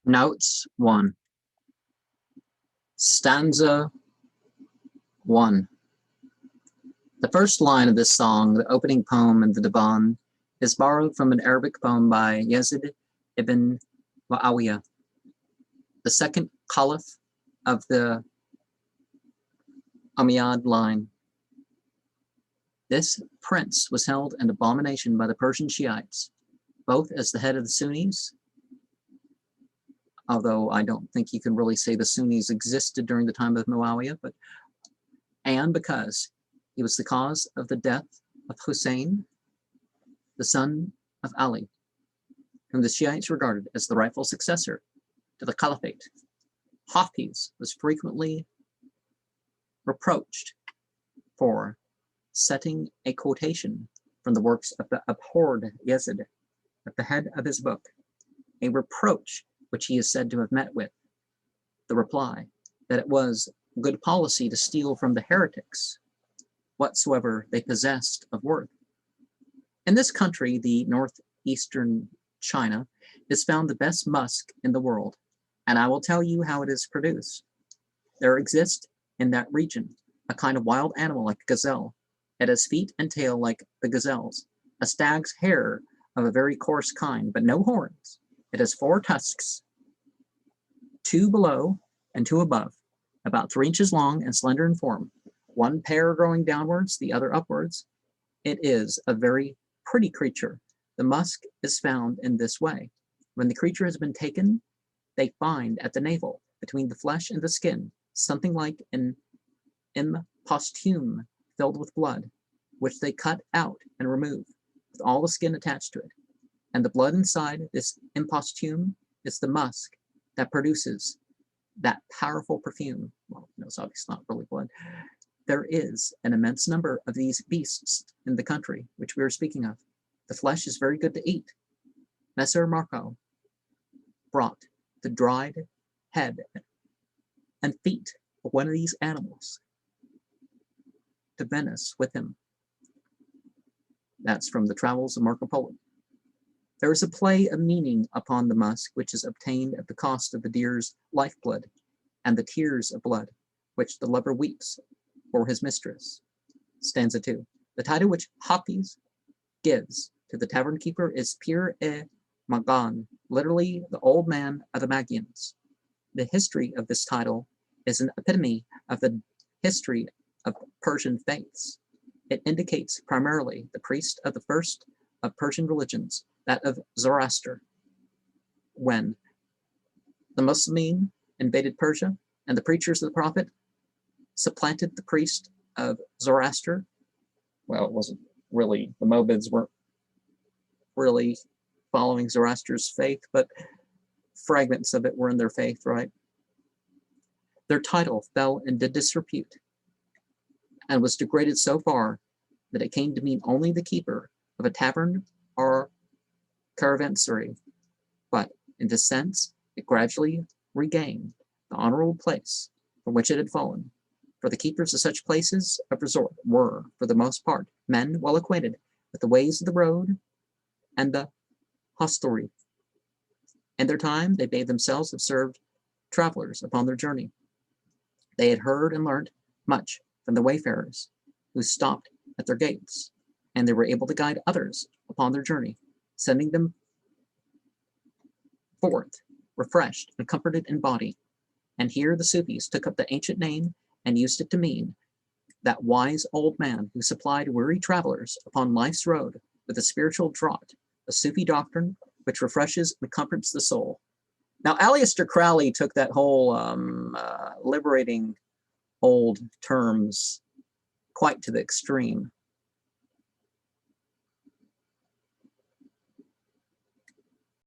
Notes 1. Stanza 1. The first line of this song, the opening poem in the Divan, is borrowed from an Arabic poem by Yazid ibn Muawiyah, the second caliph of the Umayyad line. This prince was held in abomination by the Persian Shiites, both as the head of the Sunnis, although I don't think you can really say the Sunnis existed during the time of Muawiyah, and because he was the cause of the death of Hussein, the son of Ali, whom the Shiites regarded as the rightful successor to the caliphate. Hafiz was frequently reproached for setting a quotation from the works of the abhorred Yazid at the head of his book, a reproach which he is said to have met with the reply that it was good policy to steal from the heretics whatsoever they possessed of worth. In this country, the northeastern China, is found the best musk in the world, and I will tell you how it is produced. There exists in that region a kind of wild animal like a gazelle. It has feet and tail like the gazelle's, a stag's hair of a very coarse kind, but no horns. It has 4 tusks, 2 below and 2 above, about 3 inches long and slender in form, 1 pair growing downwards, the other upwards. It is a very pretty creature. The musk is found in this way. When the creature has been taken, they find at the navel, between the flesh and the skin, something like an imposthume filled with blood, which they cut out and remove, with all the skin attached to it. And the blood inside this imposthume is the musk that produces that powerful perfume. Well, no, it's obviously not really blood. There is an immense number of these beasts in the country which we are speaking of. The flesh is very good to eat. Messer Marco brought the dried head and feet of one of these animals to Venice with him. That's from the Travels of Marco Polo. There is a play of meaning upon the musk which is obtained at the cost of the deer's lifeblood and the tears of blood which the lover weeps for his mistress. Stanza 2. The title which Hafiz gives to the tavern keeper is Pir-e-Magan, literally the old man of the Magians. The history of this title is an epitome of the history of Persian faiths. It indicates primarily the priest of the first of Persian religions, that of Zoroaster. When the Muslims invaded Persia and the preachers of the prophet supplanted the priest of Zoroaster, well, it wasn't really, the Moabids weren't really following Zoroaster's faith, but fragments of it were in their faith, right? Their title fell into disrepute and was degraded so far that it came to mean only the keeper of a tavern or caravanserai. But in this sense, it gradually regained the honorable place from which it had fallen. For the keepers of such places of resort were, for the most part, men well acquainted with the ways of the road and the hostelry. In their time, they may themselves have served travelers upon their journey. They had heard and learned much from the wayfarers who stopped at their gates, and they were able to guide others upon their journey, sending them forth, refreshed and comforted in body. And here the Sufis took up the ancient name and used it to mean that wise old man who supplied weary travelers upon life's road with a spiritual draught, a Sufi doctrine which refreshes and comforts the soul. Now, Aleister Crowley took that whole liberating old terms quite to the extreme.